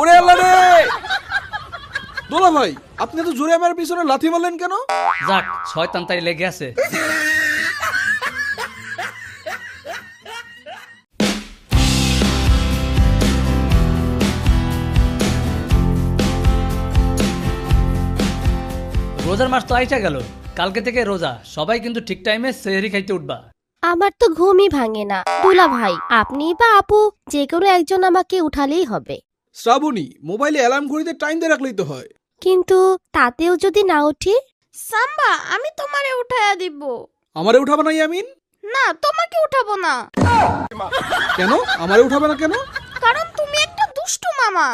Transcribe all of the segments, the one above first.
ওরে আল্লাহ রে! দোলা ভাই, আপনি এত জোরে আমার পিছনে লাথি মারলেন কেন? যাক, শয়তান তাই লেগে আছে। রোজার মাস তো আইসা গেল, কালকে থেকে রোজা। সবাই কিন্তু ঠিক টাইমে সেহরি খাইতে উঠবা। আমার তো ঘুমই ভাঙে না। দুলা ভাই, আপনি বা আপু যে কোনো একজন আমাকে উঠালেই হবে। শ্রাবণী, মোবাইলে অ্যালার্ম ঘড়িতে টাইম দিয়ে রাখলেই তো হয়। কিন্তু তাতেও যদি না উঠি? সাম্বা, আমি তোমারে উঠায়া দিব। আমারে উঠাবে না ইয়ামিন? না, তোমাকে উঠাবো না। কেন আমারে উঠাবে না কেন? কারণ তুমি একটা দুষ্টু মামা।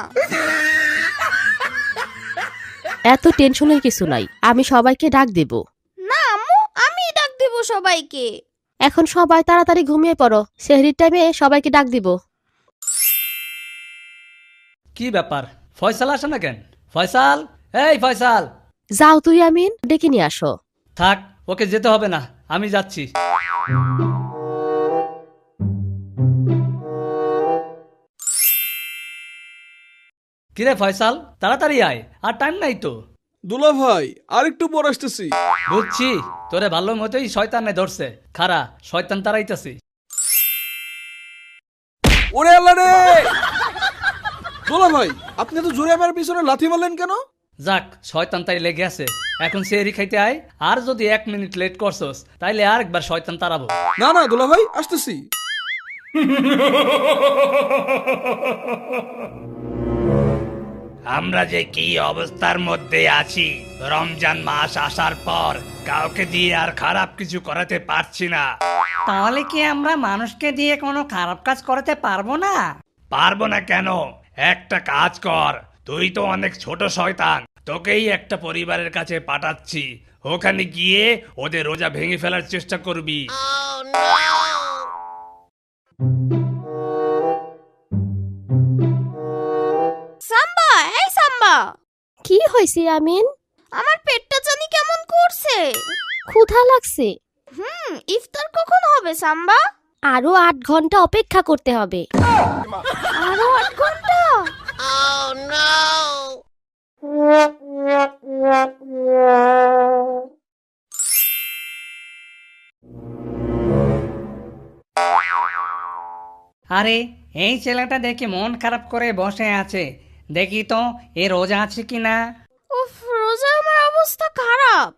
এত টেনশনের কিছু নাই, আমি সবাইকে ডাক দেব। না আম্মু, আমি ডাক দিব সবাইকে। এখন সবাই তাড়াতাড়ি ঘুমিয়ে পড়ো, সেহরির টাইমে সবাইকে ডাক দিব। কি ব্যাপার, ফয়সাল আসে না কেন? ফয়সাল, এই ফয়সাল! যাও তুই আমিন, ডেকে নিয়ে আসো। থাক, ওকে যেতে হবে না, আমি যাচ্ছি। কিরে ফয়সাল, তাড়াতাড়ি আয়, আর টাইম নাই তো। দুলা ভাই, আর একটু পর আসতেছি। বুঝছি, তোরে ভালো মতোই শয়তানে ধরছে। খারা, শয়তান তাড়াইতাছি। ওরে আল্লাহ রে! দোলা ভাই, আপনি এত জোরে আমার পিছনে লাথি মারলেন কেন? যাক, শয়তান তাই লেগে আছে। এখন সেহরি খাইতে আয়, আর যদি 1 মিনিট লেট করছস তাইলে আরেকবার শয়তান তাড়াবো। না না দোলা ভাই, আসতেছি। আমরা যে কি অবস্থার মধ্যে আছি, রমজান মাস আসার পর কাউকে দিয়ে আর খারাপ কিছু করাতে পারছি না। তাহলে কি আমরা মানুষকে দিয়ে কোনো খারাপ কাজ করতে পারবো না? পারবো না কেন? একটা কাজ কর, তুই তো অনেক ছোট শয়তান, তোকেই একটা পরিবারের কাছে পাঠাচ্ছি। ওখানে গিয়ে ওদের রোজা ভেঙে ফেলার চেষ্টা করবি। সাম্বা, এই সাম্বা, কি হয়েছে আমিন? আমার পেটটা জানি কেমন করছে। ক্ষুধা লাগছে। ইফতার কখন হবে সাম্বা? আরো 8 ঘন্টা অপেক্ষা করতে হবে। আরো 8 ঘন্টা? আরে, এই ছেলেটা দেখি মন খারাপ করে বসে আছে। দেখি তো এ রোজা আছে কিনা। উফ, রোজা আমার অবস্থা খারাপ।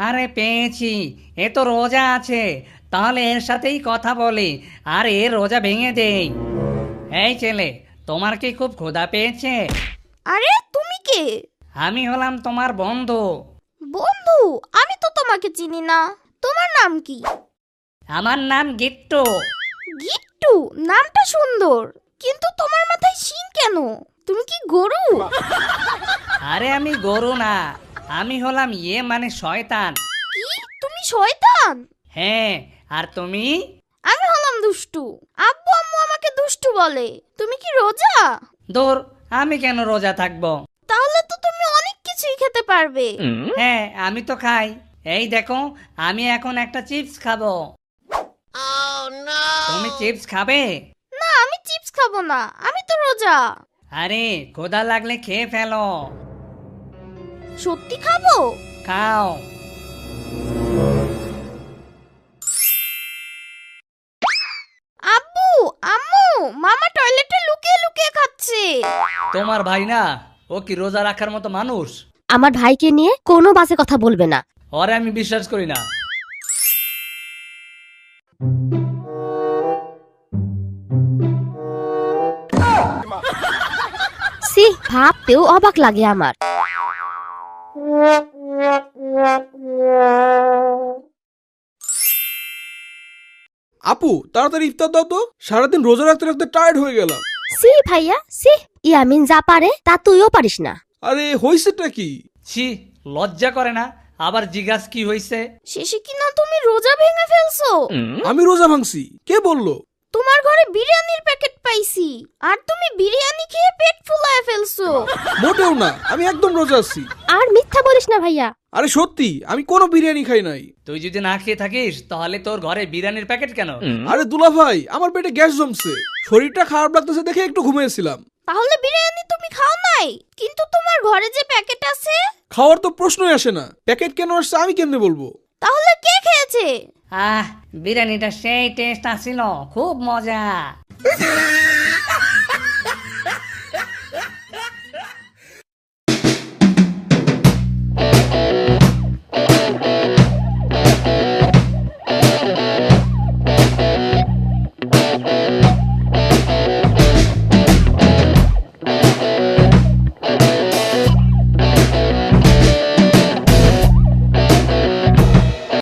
আরে পেয়েছি, এ তো রোজা আছে। তাহলে এর সাথেই কথা বলি আর এর রোজা ভেঙে দেই। এই ছেলে, তোমার কি খুব ক্ষুধা পেয়েছে? আরে তুমি কে? আমি হলাম তোমার বন্ধু। বন্ধু? আমি তো তোমাকে চিনি না। তোমার নাম কি? আমার নাম গিট্টু। গিট্টু? নামটা সুন্দর, কিন্তু তোমার মাথায় শিং কেন? তুমি কি গরু? আরে আমি গরু না, আমি হলাম মানে শয়তান। কি? তুমি শয়তান? হ্যাঁ, আর তুমি? আমি হলাম দুষ্টু। আব্বু আম্মু আমাকে দুষ্টু বলে। তুমি কি রোজা? দূর, আমি কেন রোজা থাকবো? তাহলে তো তুমি অনেক কিছুই খেতে পারবে। হ্যাঁ, আমি তো খাই। এই দেখো, আমি এখন একটা চিপস খাবো। তুমি চিপস খাবে? না, আমি চিপস খাবো না, আমি তো রোজা। আরে, ক্ষুধা লাগলে খেয়ে ফেলো। সত্যি খাবো? খাও। আব্বু আম্মু, মামা টয়লেটে লুকিয়ে লুকিয়ে খাচ্ছে। তোমার ভাই না, ও কি রোজা রাখার মতো মানুষ? আমার ভাইকে নিয়ে কোনো বাজে কথা বলবে না। ওরে আমি বিশ্বাস করি না। সি, ভাবতেও অবাক লাগে আমার। আপু, তাড়াতাড়ি ইফতার দাও তো, সারাদিন রোজা রাখতে রাখতে টায়ার্ড হয়ে গেলাম। সি ভাইয়া, সি। ইয়ামিন যা পারে তা তুইও পারিস না। আরে হইছেটা কি? ছি, লজ্জা করে না? আবার জিজ্ঞাস কি হইছে? শেষে কিনা তুমি রোজা ভেঙে ফেলছো। আমি রোজা ভাঙছি? কে বললো? তোমার ঘরে বিরিয়ানির প্যাকেট পাইছি, আর তুমি বিরিয়ানি খেয়ে পেট ফুলায় ফেলছো। মোটেও না, আমি একদম রোজা আছি। আর মিথ্যা বলিস না ভাইয়া। আরে সত্যি, আমি কোনো বিরিয়ানি খাই নাই। তুই যদি না খেয়ে থাকিস তাহলে তোর ঘরে বিরিয়ানির প্যাকেট কেন? আরে দুলা ভাই, আমার পেটে গ্যাস জমছে, শরীরটা খারাপ লাগতেছে দেখে একটু ঘুমিয়েছিলাম, তাহলে বিরিয়ানি তুমি খাও নাই, কিন্তু তোমার ঘরে যে প্যাকেট আছে। খাওয়ার তো প্রশ্নই আসে না, প্যাকেট কেন আসছে আমি কেমনে বলবো? তাহলে কে খেয়েছে? বিরিয়ানিটা সেই টেস্ট আসছিল, খুব মজা।